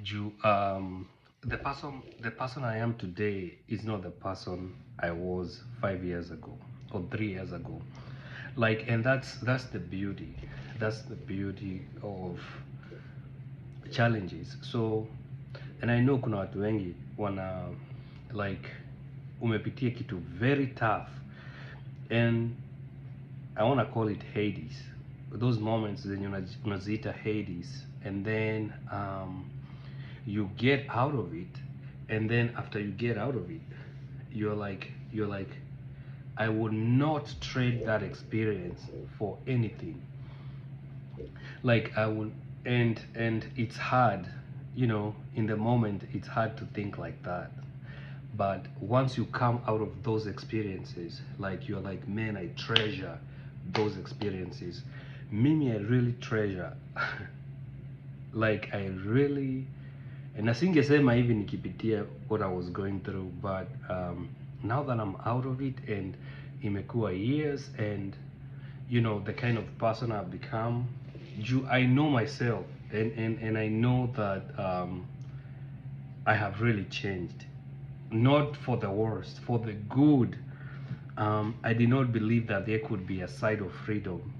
you the person I am today is not the person I was 5 years ago or 3 years ago. Like, and that's the beauty. That's the beauty of challenges. So, and I know kuna watu wengi wana, like, umepitia kitu very tough, and I want to call it Hades. Those moments zenye unaziita Hades, and then you get out of it, and then after you get out of it, you're like, I would not trade that experience for anything. Like, I would, and it's hard, in the moment it's hard to think like that. But once you come out of those experiences, like, you're like, man, I treasure those experiences. Mimi, I really treasure like, I really, and asingesema hivi nikipitia what I was going through, but now that I'm out of it, and imekuwa years, and the kind of person I've become, I know myself, and I know that I have really changed, not for the worst, for the good. I did not believe that there could be a side of freedom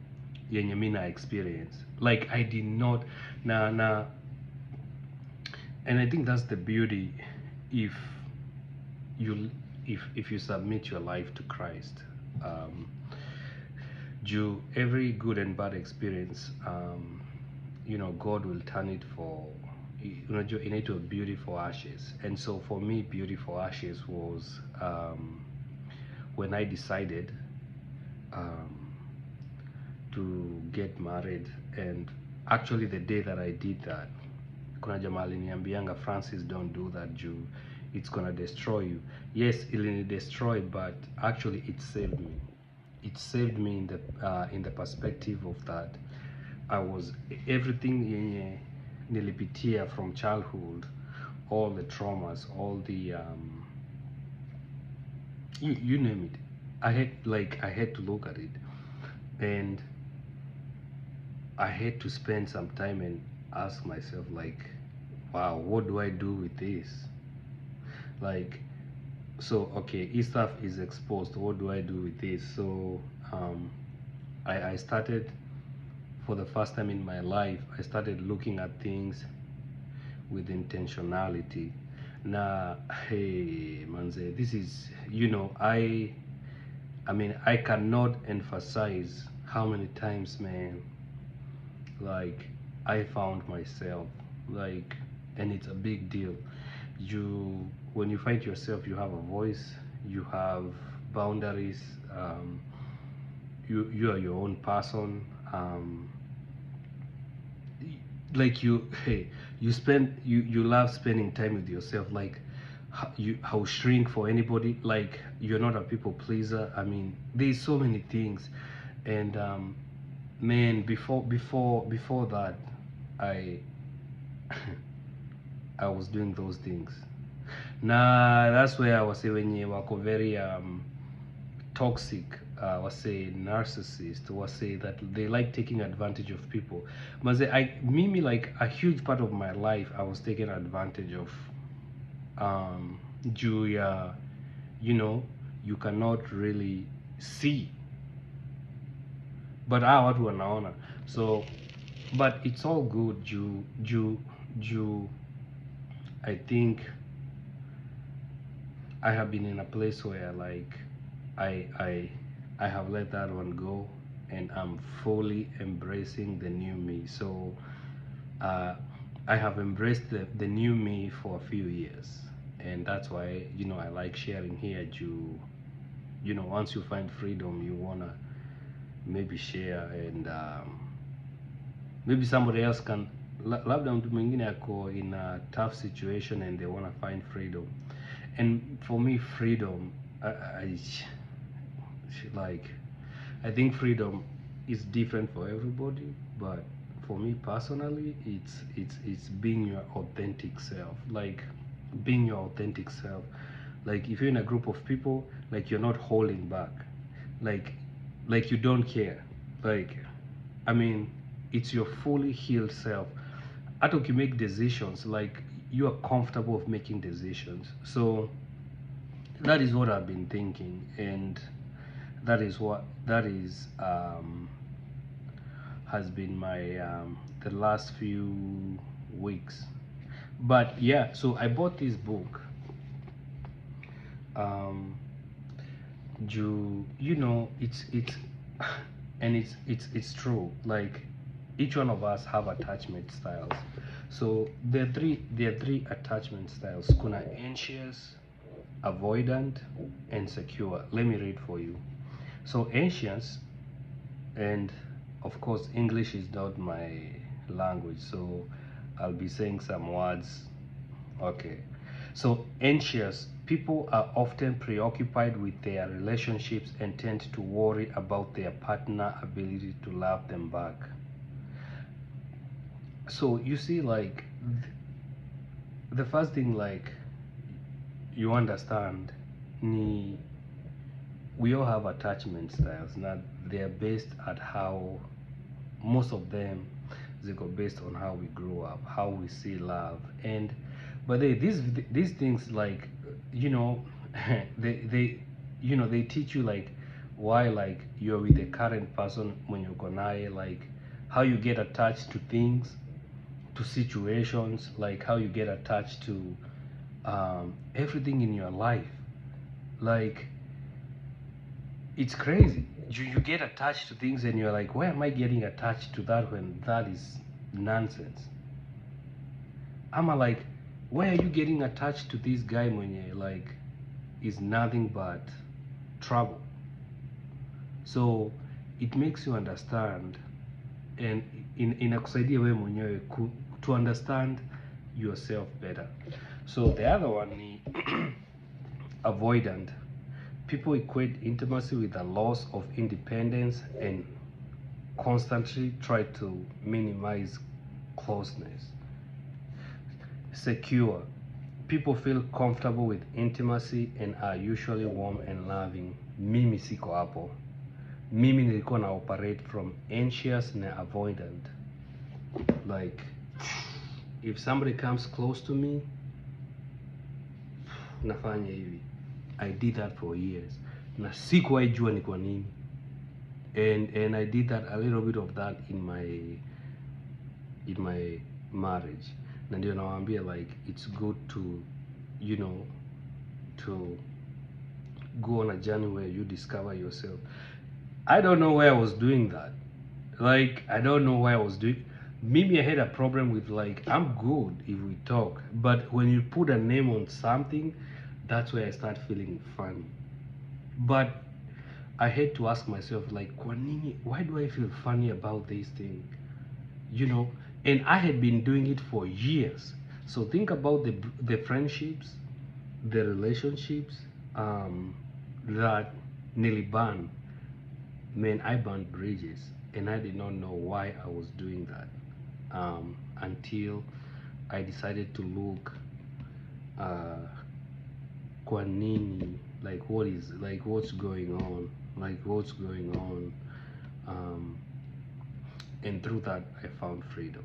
yenye mi na experience. Like, I did not, na, and I think that's the beauty, if you if you submit your life to Christ. Um, every good and bad experience, God will turn it for, inaitwa beauty for ashes. And so for me, beauty for ashes was when I decided um, to get married. And actually, the day that I did that, kuna jamaa aliniambianga, Francis, don't do that, juu it's gonna destroy you. Yes, ilini destroy, but actually it saved me. It saved me in the perspective of that I was, everything yenye nilipitia from childhood, all the traumas, all the you name it. I had to look at it, and I had to spend some time and ask myself, like, wow, what do I do with this? Like, so okay, this stuff is exposed. What do I do with this? So um, I started, for the first time in my life, I started looking at things with intentionality. Now, hey, manze, this is, I mean, I cannot emphasize how many times, man, like, I found myself, like, and it's a big deal. When you find yourself, you have a voice, you have boundaries, you are your own person. Like, hey, you love spending time with yourself. Like, how shrink for anybody. Like, you're not a people pleaser. I mean, there's so many things. And man, before that, I I was doing those things. Nah, that's where I was say, when you were very toxic, was say narcissist, was say that they like taking advantage of people. But Mimi, like, a huge part of my life, I was taken advantage of. Julia, you know, you cannot really see, but watu wanaona. So, but it's all good. You, I think I have been in a place where, like, I I I have let that one go, and I'm fully embracing the new me. So uh, I have embraced the new me for a few years, and that's why, I like sharing here. Once you find freedom, you wanna maybe share, and maybe somebody else can, labda mtu mwingine ako in a tough situation and they wanna find freedom. And for me, freedom, like, I think freedom is different for everybody, but for me personally, it's being your authentic self. Like, being your authentic self. Like, if you're in a group of people, like, you're not holding back. Like, you don't care. Like, I mean, it's your fully healed self. hata make decisions, like you are comfortable of making decisions. So that is what I've been thinking, and that is has been my the last few weeks. But yeah, so I bought this book. um you know, it's and it's true, like each one of us have attachment styles. So there are three attachment styles: kuna anxious, avoidant, and secure. Let me read for you. So anxious, and of course English is not my language, so I'll be saying some words. Okay. So anxious people are often preoccupied with their relationships and tend to worry about their partner ability to love them back. So you see, like the first thing, like you understand, ni we all have attachment styles. Now they are based at how, most of them, they go based on how we grow up, how we see love. And but these things, like you know, they you know, they teach you like why, like you're with the current person when you're gonna, like how you get attached to things, to situations, like how you get attached to everything in your life. Like it's crazy. You get attached to things and you're like, why am I getting attached to that when that is nonsense? I'm like, why are you getting attached to this guy when you like is nothing but trouble? So it makes you understand, and inakusaidia wewe mwenyewe to understand yourself better. So the other one ni avoidant. People equate intimacy with a loss of independence and constantly try to minimize closeness. Secure. People feel comfortable with intimacy and are usually warm and loving. Mimi siko hapo. Mimi nilikuwa na operate from anxious na avoidant. Like if somebody comes close to me, nafanya hivi. I did that for years. Na sikuwahi jua ni kwa nini. And I did that, a little bit of that in my marriage. Na ndio nawaambia, like it's good to, you know, to go on a journey where you discover yourself. I don't know why I was doing that. Like I don't know why I was doing. Maybe I had a problem with, like, I'm good if we talk, but when you put a name on something, that's where I start feeling funny. But I had to ask myself, like, kwa nini, why do I feel funny about this thing? You know, and I had been doing it for years. So think about the friendships, the relationships that nearly burned. Man, I burned bridges, and I did not know why I was doing that until I decided to look kwa nini, like what's going on, and through that I found freedom.